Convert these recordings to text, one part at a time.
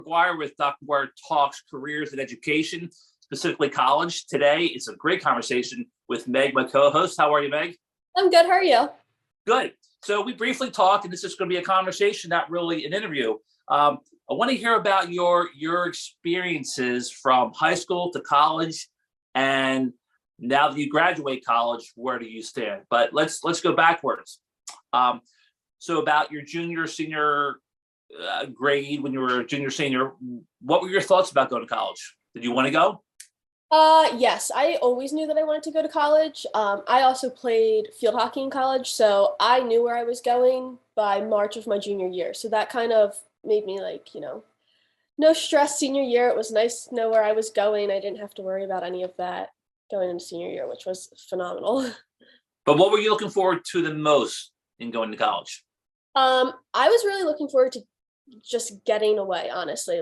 McGuire with Dr. McGuire Talks Careers and Education, specifically college. Today, it's a great conversation with Meg, my co-host. How are you, Meg? I'm good. How are you? Good. So we briefly talked, and this is going to be a conversation, not really an interview. I want to hear about your experiences from high school to college, and now that you graduate college, where do you stand? But let's go backwards. So about your junior, senior grade, when you were a junior, senior, what were your thoughts about going to college? Did you want to go? Yes, I always knew that I wanted to go to college. I also played field hockey in college, so I knew where I was going by March of my junior year. So that kind of made me no stress senior year. It was nice to know where I was going. I didn't have to worry about any of that going into senior year, which was phenomenal. But what were you looking forward to the most in going to college? I was really looking forward to just getting away, honestly.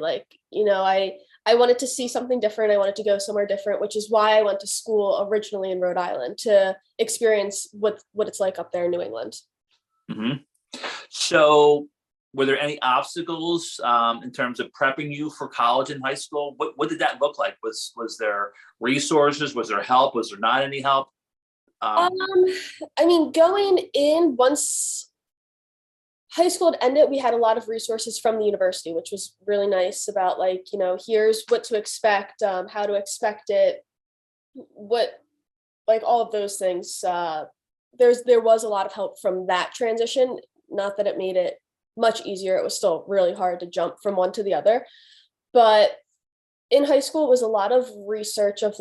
I wanted to see something different. I wanted to go somewhere different, which is why I went to school originally in Rhode Island, to experience what it's like up there in New England. Mm-hmm. So were there any obstacles in terms of prepping you for college in high school? What did that look like? Was there resources? Was there help? Was there not any help? Going in, once high school had ended, we had a lot of resources from the university, which was really nice about here's what to expect, how to expect it, all of those things. There was a lot of help from that transition. Not that it made it much easier. It was still really hard to jump from one to the other. But in high school, it was a lot of research of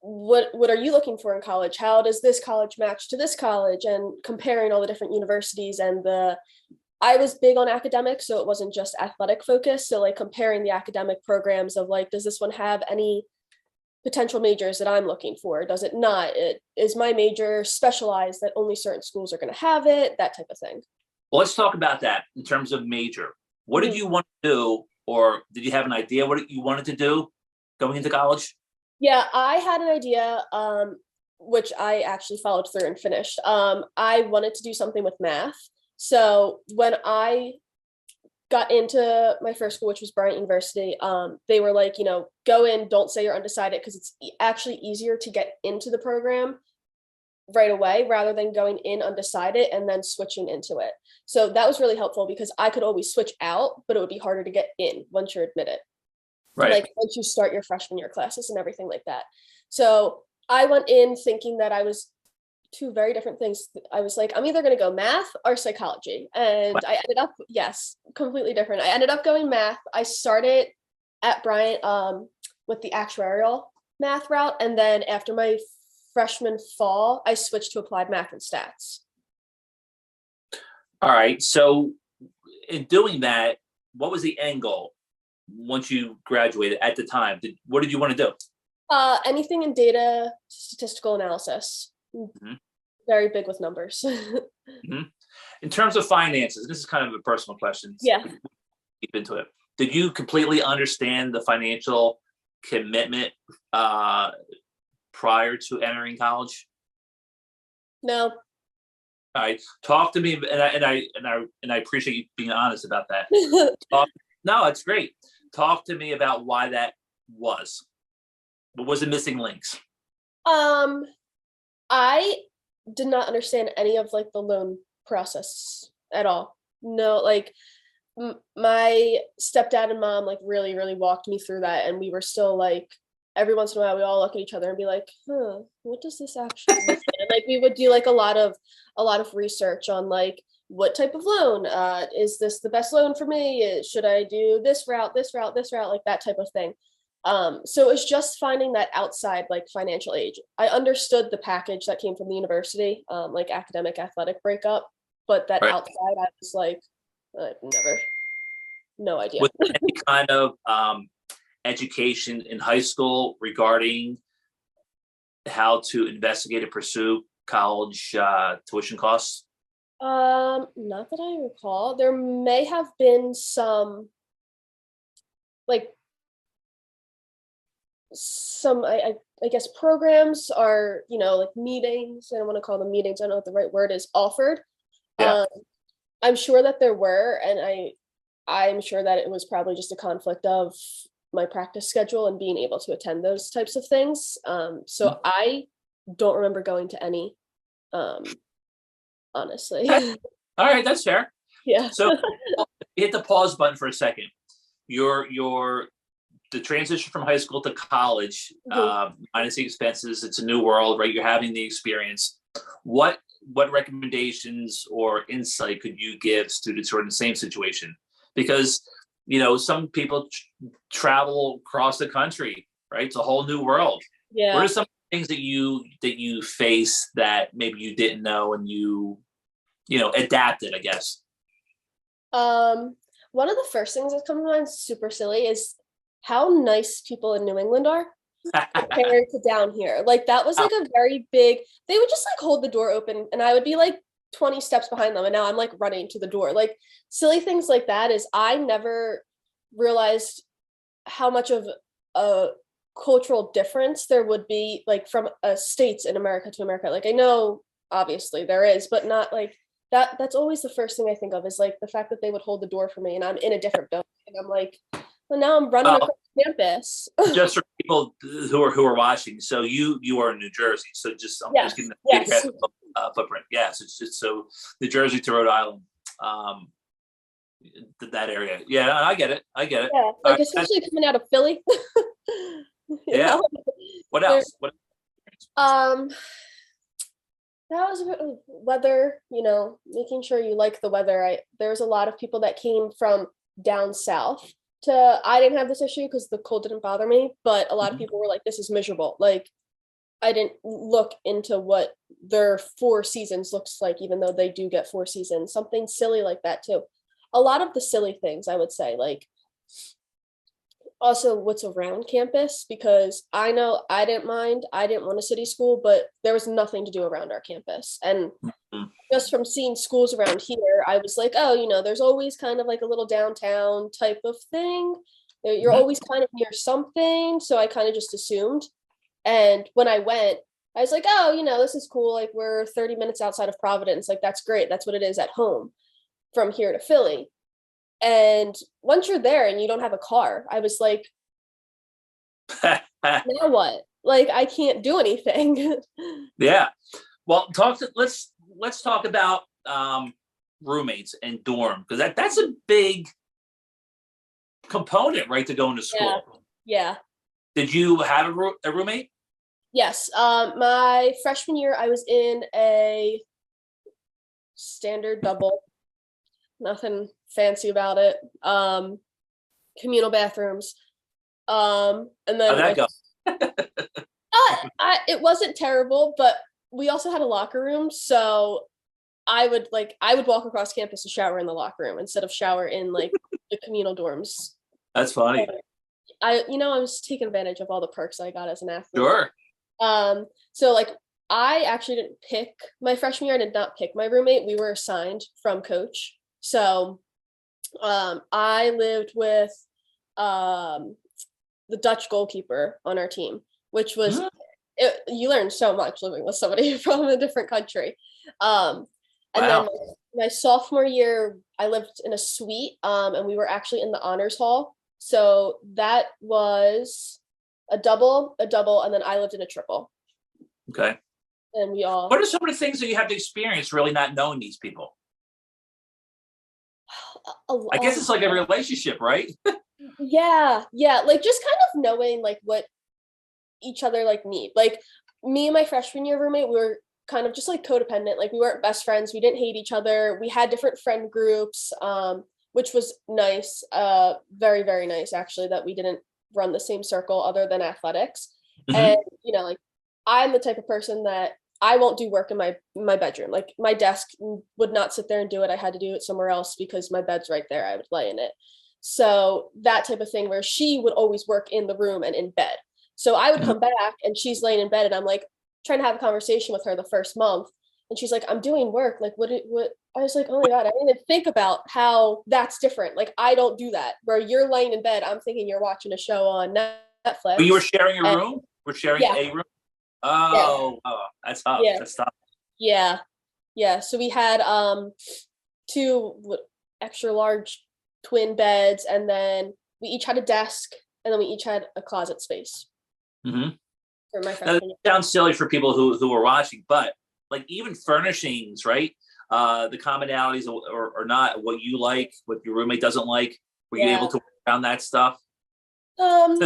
what are you looking for in college? How does this college match to this college? And comparing all the different universities. I was big on academics, so it wasn't just athletic focused. So comparing the academic programs of does this one have any potential majors that I'm looking for? Does it not? Is my major specialized that only certain schools are going to have it? That type of thing. Well, let's talk about that in terms of major. What did you want to do, or did you have an idea what you wanted to do going into college? Yeah, I had an idea, which I actually followed through and finished. I wanted to do something with math. So when I got into my first school, which was Bryant University, they were go in, don't say you're undecided, because it's actually easier to get into the program right away rather than going in undecided and then switching into it. So that was really helpful because I could always switch out, but it would be harder to get in once you're admitted. Right. Once you start your freshman year classes and everything like that. So I went in thinking that I was two very different things. I was I'm either going to go math or psychology. And I ended up, yes, completely different. I ended up going math. I started at Bryant with the actuarial math route. And then after my freshman fall, I switched to applied math and stats. All right. So in doing that, what was the end goal? Once you graduated at the time, what did you want to do? Anything in data statistical analysis. Mm-hmm. Very big with numbers. Mm-hmm. In terms of finances, this is kind of a personal question. Yeah. Deep into it. Did you completely understand the financial commitment prior to entering college? No. All right. Talk to me, and I appreciate you being honest about that. No, it's great. Talk to me about why that was. What was the missing links? I did not understand any of the loan process at all. No, my stepdad and mom really, really walked me through that, and we were still every once in a while we all look at each other and be what does this actually mean? And we would do a lot of research on what type of loan, is this the best loan for me? Should I do this route, that type of thing. So it was just finding that outside financial aid. I understood the package that came from the university, academic athletic breakup, but that outside I was never, no idea. Was there any kind of education in high school regarding how to investigate and pursue college tuition costs? Not that I recall. There may have been some I guess programs are, meetings. I don't want to call them meetings. I don't know what the right word is, offered. Yeah. I'm sure that there were, and I'm sure that it was probably just a conflict of my practice schedule and being able to attend those types of things. So I don't remember going to any, um, honestly. All right, that's fair. Yeah. So hit the pause button for a second. Your the transition from high school to college, Mhm. minus the expenses, it's a new world, right? You're having the experience. What recommendations or insight could you give students who are in the same situation? Because some people travel across the country, right? It's a whole new world. What are Yeah. some things that you face that maybe you didn't know and adapted, I guess? Um, One of the first things that come to mind, super silly, is how nice people in New England are compared to down here. Like that was like a very big, they would just like hold the door open and I would be like 20 steps behind them and now I'm like running to the door. Like silly things like that is I never realized how much of a cultural difference there would be like from states in America to America. Like I know obviously there is, but not like that's always the first thing I think of is like the fact that they would hold the door for me and I'm in a different building and I'm like, well, now I'm running Oh, across campus. just for people who are watching, so you are in New Jersey, so I'm Yes, just giving the yes. geographic footprint. Yes, it's just so New Jersey to Rhode Island, um, that area. Yeah, I get it. I get it. Yeah, All like right, especially coming out of Philly. You yeah. know? What There, else? What? um, that was weather, making sure you like the weather. There was a lot of people that came from down south to I didn't have this issue because the cold didn't bother me, but a lot of Mhm. people were like, this is miserable. Like I didn't look into what their 4 seasons looks like, even though they do get 4 seasons. Something silly like that too. A lot of the silly things I would say, like also what's around campus, because I know I didn't mind, I didn't want a city school, but there was nothing to do around our campus. And Mhm. just from seeing schools around here, I was like, oh, there's always kind of like a little downtown type of thing. You're Mhm. always kind of near something. So I kind of just assumed. And when I went, I was like, oh, this is cool. Like we're 30 minutes outside of Providence. Like that's great. That's what it is at home from here to Philly. And once you're there and you don't have a car, I was like, now what? Like I can't do anything. Yeah. Well, let's talk about roommates and dorm, because that's a big component, right, to going to Yeah. school. Yeah. Did you have a roommate? Yes. My freshman year, I was in a standard double, nothing fancy about it. Communal bathrooms. And How'd then that my, go? it wasn't terrible, but we also had a locker room, so I would walk across campus to shower in the locker room instead of shower in like the communal dorms. That's funny. I was taking advantage of all the perks I got as an athlete. Sure. So like I actually didn't pick my freshman year. I did not pick my roommate. We were assigned from coach. So I lived with um the Dutch goalkeeper on our team, which was Mhm. you learn so much living with somebody from a different country. Um, and then Wow. my sophomore year, I lived in a suite, and we were actually in the honors hall. So that was a double, and then I lived in a triple. Okay. And we What all, are some of the things that you have to experience really not knowing these people? I guess it's like a relationship, right? yeah, yeah, like just kind of knowing like what each other like need. Like me and my freshman year roommate, we were kind of just like codependent. Like we weren't best friends. We didn't hate each other. We had different friend groups, which was nice. Very, very nice actually that we didn't run the same circle other than athletics. And Hmm. like I'm the type of person that I won't do work in my bedroom. Like my desk would not sit there and do it. I had to do it somewhere else because my bed's right there. I would lay in it. So that type of thing where she would always work in the room and in bed. So I would come back and she's laying in bed and I'm like trying to have a conversation with her the first month. And she's like, I'm doing work. Like, what? I was like, oh my God, I didn't even think about how that's different. Like, I don't do that. Where you're laying in bed, I'm thinking you're watching a show on But you were Netflix. sharing a And room? We're sharing yeah, a room? yeah, Oh, that's tough. yeah, That's tough. yeah, yeah. So we had two extra large twin beds, and then we each had a desk, and then we each had a closet space Hmm. for my Now, it freshman year. sounds silly for people who are watching, but like even furnishings, right? The commonalities or not, what you like, what your roommate doesn't like. Were you able Yeah. to work around that stuff? Um,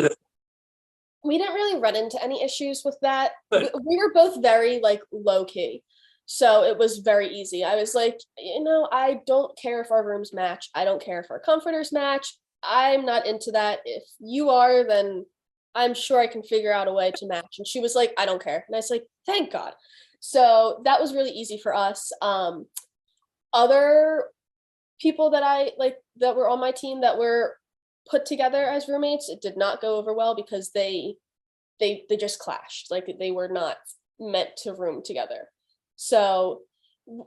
we didn't really run into any issues with that. Good. We were both very like low key. So it was very easy. I was like, I don't care if our rooms match. I don't care if our comforters match. I'm not into that. If you are, then I'm sure I can figure out a way to match. And she was like, I don't care. And I was like, thank God. So that was really easy for us. Other people that I like that were on my team that were put together as roommates, it did not go over well because they just clashed. Like they were not meant to room together. So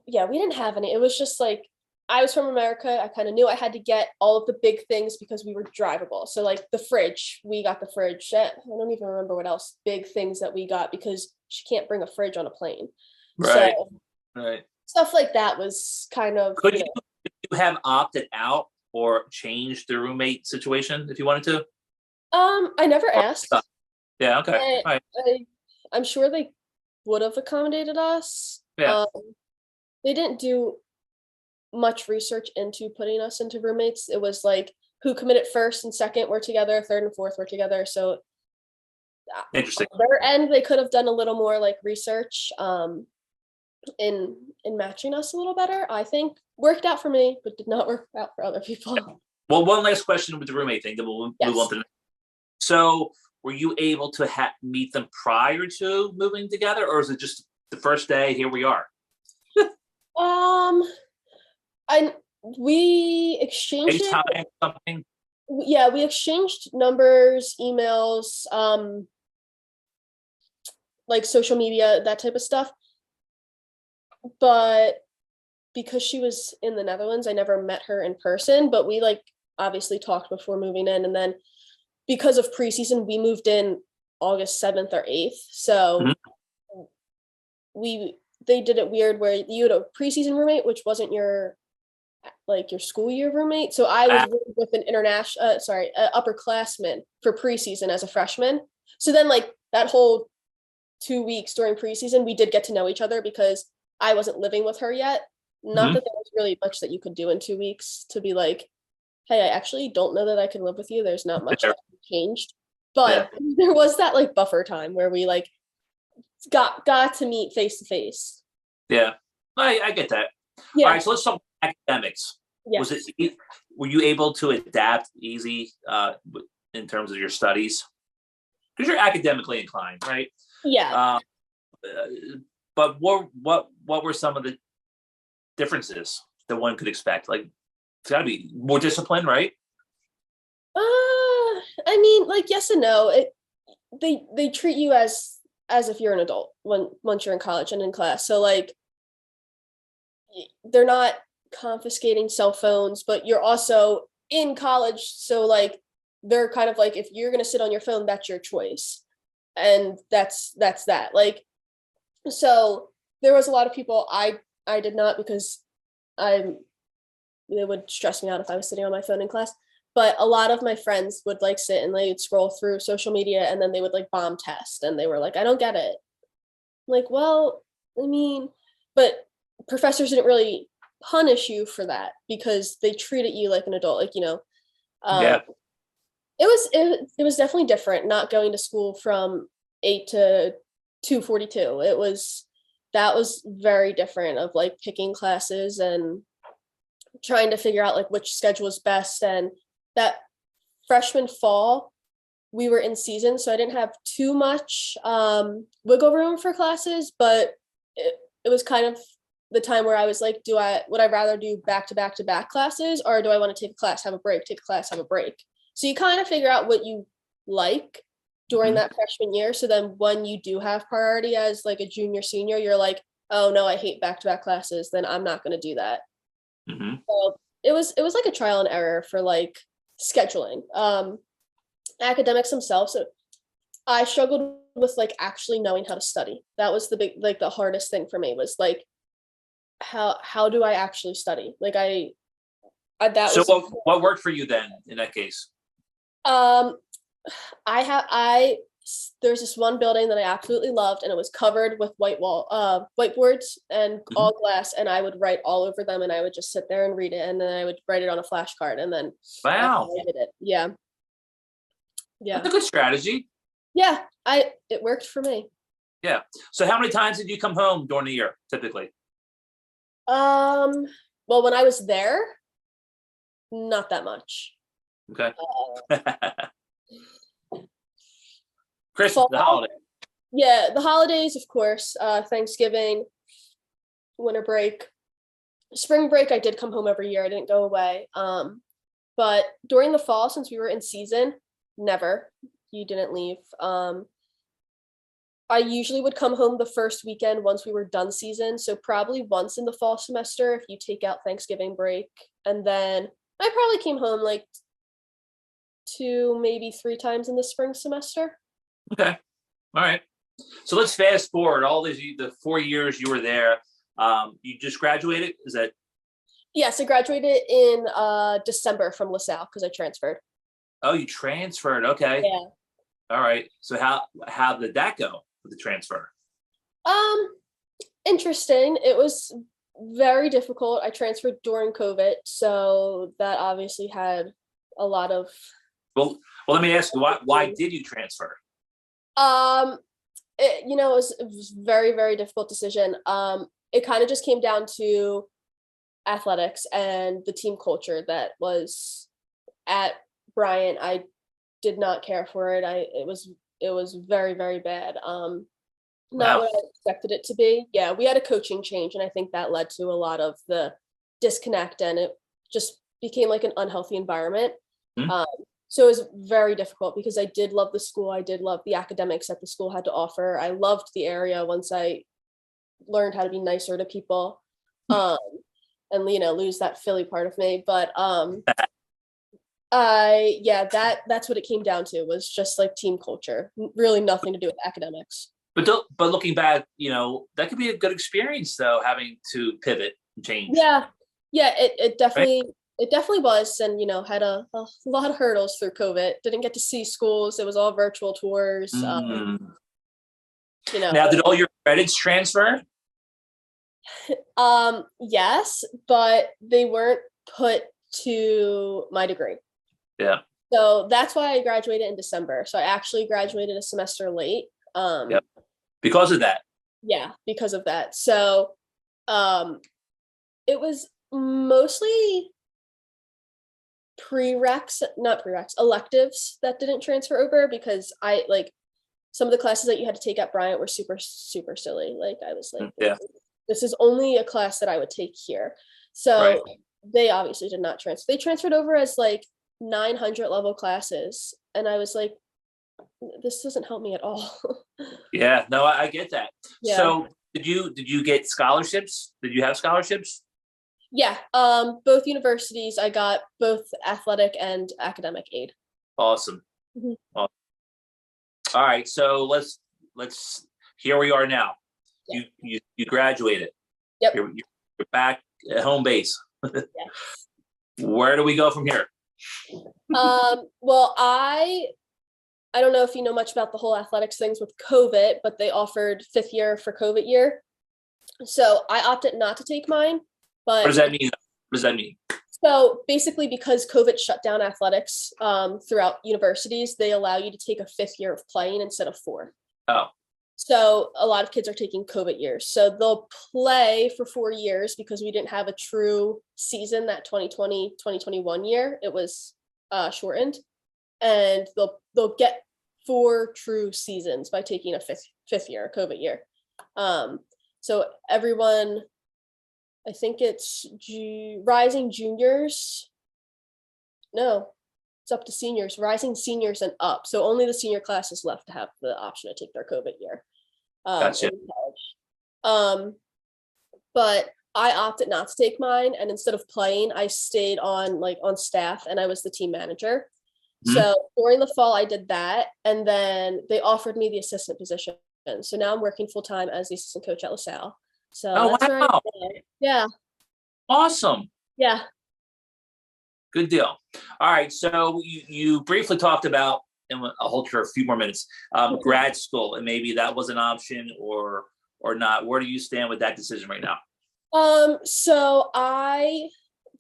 yeah, we didn't have any. It was just like I was from America. I kind of knew I had to get all of the big things because we were drivable. So like the fridge, we got the fridge. I don't even remember what else big things that we got because she can't bring a fridge on a plane. Right. So Right. stuff like that was kind of, Could you have opted out or changed the roommate situation if you wanted to? I never asked. Yeah. Okay. I, All right. I'm sure they would have accommodated us. Yeah. They didn't do much research into putting us into roommates. It was like who committed first and second were together, third and fourth were together. So Interesting. on their end, they could have done a little more like research in matching us a little better. I think worked out for me, but did not work out for other people. Well, one last question with the roommate thing, then we'll move on Yes. to the next. So, were you able to meet them prior to moving together, or is it just the first day? Here we are. Um, I we exchanged it. FaceTime something. Yeah, we exchanged numbers, emails, like social media, that type of stuff. But because she was in the Netherlands, I never met her in person, but we like obviously talked before moving in, and then because of preseason, we moved in August 7th or 8th. So they did it weird where you had a preseason roommate, which wasn't your school year roommate. So I was Ah, with an upperclassman for preseason as a freshman. So then like that whole 2 weeks during preseason, we did get to know each other because I wasn't living with her yet. Not mhm. that there was really much that you could do in 2 weeks to be like, hey, I actually don't know that I can live with you. There's not much There. that changed. Yeah. But there was that like buffer time where we like got to meet face to face. Yeah. I get that. All Yeah. right. So let's talk academics. Yes. Were you able to adapt easy in terms of your studies? Because you're academically inclined, right? Yeah. Uh, but what were some of the differences that one could expect? Like, it's got to be more disciplined, right? I mean, like yes and no. They treat you as if you're an adult once you're in college and in class. So like they're not confiscating cell phones, but you're also in college, so like they're kind of like if you're going to sit on your phone, that's your choice. And that's that. Like so there was a lot of people I did not because I'm it would stress me out if I was sitting on my phone in class. But a lot of my friends would like sit and they'd scroll through social media and then they would like bomb test and they were like, I don't get it. I'm like, well, I mean, but professors didn't really punish you for that because they treated you like an adult. Like, Yeah. it was definitely different not going to school from 8 to 2:42. That was very different of like picking classes and trying to figure out like which schedule was best. And that freshman fall we were in season, so I didn't have too much wiggle room for classes, but it was kind of the time where I was like, would I rather do back to back to back classes, or do I want to take a class, have a break, take a class, have a break? So you kind of figure out what you like during Mhm. that freshman year. So then when you do have priority as like a junior, senior, you're like, oh no, I hate back to back classes, then I'm not going to do that. Mhm. So it was like a trial and error for like scheduling. Academics themselves. So I struggled with like actually knowing how to study. That was the hardest thing for me was like how do I actually study? Like That So was what worked for you then in that case? um there's this one building that I absolutely loved, and it was covered with whiteboards and Mhm. all glass, and I would write all over them, and I would just sit there and read it, and then I would write it on a flashcard, and then that's how Wow, I did it. Yeah, that's yeah, a good strategy. yeah. It worked for me. Yeah. So how many times did you come home during the year typically? Um, well, when I was there, not that much. Okay. Uh, Christmas, the Fall, holiday. yeah, the holidays, of course. Thanksgiving, winter break, spring break. I did come home every year. I didn't go away. But during the fall, since we were in season, never. You didn't leave. I usually would come home the first weekend once we were done season. So probably once in the fall semester if you take out Thanksgiving break. And then I probably came home like 2, maybe 3 times in the spring semester. Okay. All right. So let's fast forward all the 4 years you were there. You just graduated. Is that? Yes, I graduated in December from LaSalle because I transferred. Oh, you transferred. Okay. Yeah. All right. So how did that go with the transfer? Um, Interesting. It was very difficult. I transferred during COVID, so that obviously had a lot of Well, let me ask you, why did you transfer? um it was a very, very difficult decision. It kind of just came down to athletics and the team culture that was at Bryant. I did not care for it. It was very, very bad. Not Wow. what I expected it to be. Yeah, we had a coaching change, and I think that led to a lot of the disconnect, and it just became like an unhealthy environment. Hmm? Um, so it was very difficult because I did love the school. I did love the academics that the school had to offer. I loved the area once I learned how to be nicer to people, um, and lose that Philly part of me. But I yeah, that's what it came down to, was just like team culture, really nothing to do with academics. But looking back, that could be a good experience though, having to pivot and change, Yeah, yeah, it right? definitely was, and had a lot of hurdles through COVID. Didn't get to see schools. It was all virtual tours. Mm. You know, Now, did all your credits transfer? yes, but they weren't put to my degree. Yeah. So that's why I graduated in December. So I actually graduated a semester late. Yep. Because of that. Yeah, because of that. So um, it was mostly prereqs, not prereqs, electives that didn't transfer over because I like some of the classes that you had to take at Bryant were super, super silly. Like I was like, Yeah. this is only a class that I would take here. Right. So they obviously did not transfer. They transferred over as like 900 level classes. And I was like, this doesn't help me at all. Yeah. No, I get that. Yeah. So did you get scholarships? Did you have scholarships? Yeah. Both universities, I got both athletic and academic aid. Awesome. Mhm. Aw- All right. So let's here we are now. Yeah. You graduated. Yep. You're back at home base. Yeah. Where do we go from here? Well, I don't know if you know much about the whole athletics things with COVID, but they offered 5th year for COVID year. So I opted not to take mine. What does But that mean? What does that mean? so basically, because COVID shut down athletics throughout universities, they allow you to take a 5th year of playing instead of 4. Oh, So a lot of kids are taking COVID years. So they'll play for 4 years because we didn't have a true season that 2020-2021 year. It was shortened. And they'll get 4 true seasons by taking a fifth year, COVID year. So everyone, I think it's rising juniors. No, it's up to seniors, rising seniors and up. So only the senior class is left to have the option to take their COVID year gotcha. in college. But I opted not to take mine, and instead of playing, I stayed on staff, and I was the team manager. Mhm. So during the fall, I did that, and then they offered me the assistant position. So now I'm working full time as the assistant coach at LaSalle. So Oh, that's where I am wow. now. Yeah, Awesome. yeah. Good deal. All right. So you briefly talked about, and I'll hold for a few more minutes, grad school, and maybe that was an option or not. Where do you stand with that decision right now? So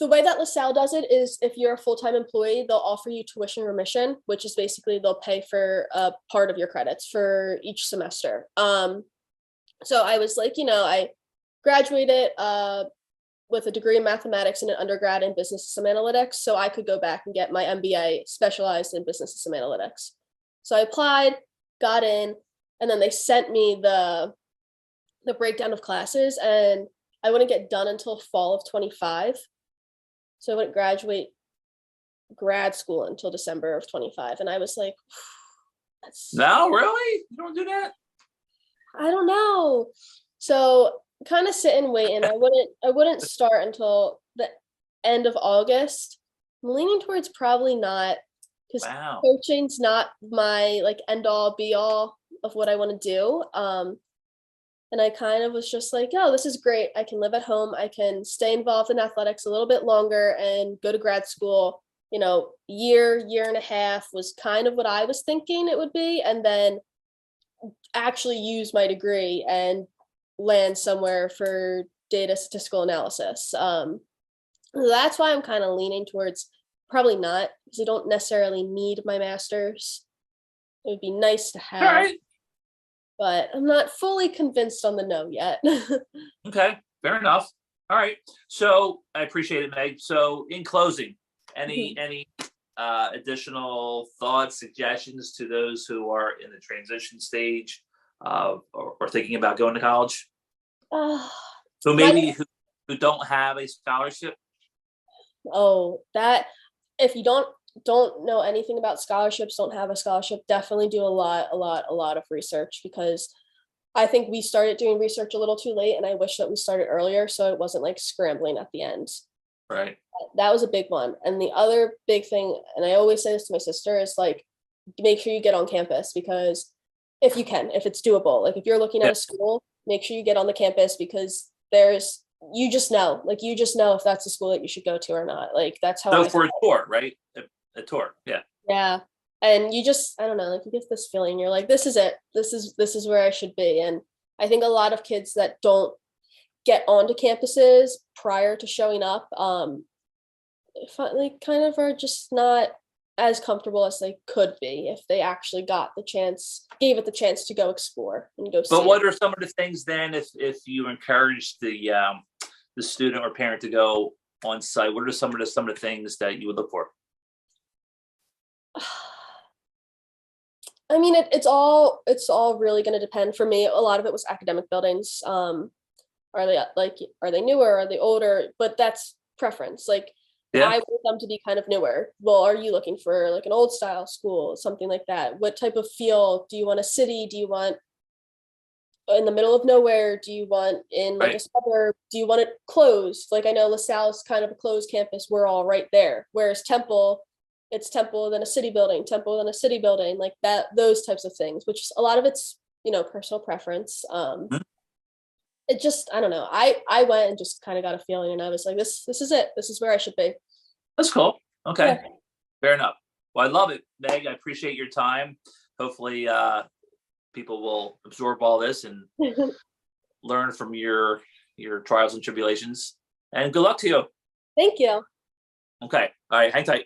the way that LaSalle does it is if you're a full-time employee, they'll offer you tuition remission, which is basically they'll pay for a part of your credits for each semester. So I was like, I graduated with a degree in mathematics and an undergrad in business system analytics, so I could go back and get my MBA specialized in business system analytics. So I applied, got in, and then they sent me the breakdown of classes, and I wouldn't get done until fall of 25. So I wouldn't graduate grad school until December of 25. And I was like, that's No, really? You don't do that? I don't know. So kind of sit and wait, and I wouldn't start until the end of August. I'm leaning towards probably not, because Wow. coaching's not my like end all be all of what I want to do. And I kind of was just like, oh, this is great. I can live at home. I can stay involved in athletics a little bit longer and go to grad school. Year and a half was kind of what I was thinking it would be. And then actually use my degree and land somewhere for data statistical analysis. That's why I'm kind of leaning towards probably not, because I don't necessarily need my master's. It would be nice to All have. right. But I'm not fully convinced on the no yet. Okay. Fair enough. All right. So I appreciate it, Meg. So in closing, any additional thoughts, suggestions to those who are in the transition stage or thinking about going to college? Uh, So my- maybe who don't have a scholarship? that if you don't know anything about scholarships, don't have a scholarship, definitely do a lot of research, because I think we started doing research a little too late, and I wish that we started earlier so it wasn't like scrambling at the end. Right. That was a big one. And the other big thing, and I always say this to my sister, is like, make sure you get on campus, because if you can, if it's doable, like if you're looking at a school, make sure you get on the campus, because you just know if that's the school that you should go to or not. Like that's how So for a tour, right? A tour. Yeah. Yeah. And you just, I don't know, like you get this feeling, you're like, this is it. This is where I should be. And I think a lot of kids that don't get onto campuses prior to showing up, like kind of are just not as comfortable as they could be if they actually gave it the chance to go explore and go see But what it. are some of the things then if you encourage the student or parent to go on site? What are some of the things that you would look for? I mean, it's all really going to depend. For me, a lot of it was academic buildings. Are they newer? Are they older? But that's preference. Like Yeah. I want them to be kind of newer. Well, are you looking for like an old style school, something like that? What type of feel? Do you want a city? Do you want in the middle of nowhere? Do you want in like Right. a suburb? Do you want it closed? Like I know LaSalle's kind of a closed campus. We're all right there. Whereas Temple, it's Temple, then a city building, Temple, then a city building, like that, those types of things, which a lot of it's, personal preference. Mhm. It just, I don't know. I went and just kind of got a feeling, and I was like, this is it. This is where I should be. That's cool. Okay. Yeah. Fair enough. Well, I love it, Meg. I appreciate your time. Hopefully, people will absorb all this and learn from your trials and tribulations. And good luck to you. Thank you. Okay. All right. Hang tight.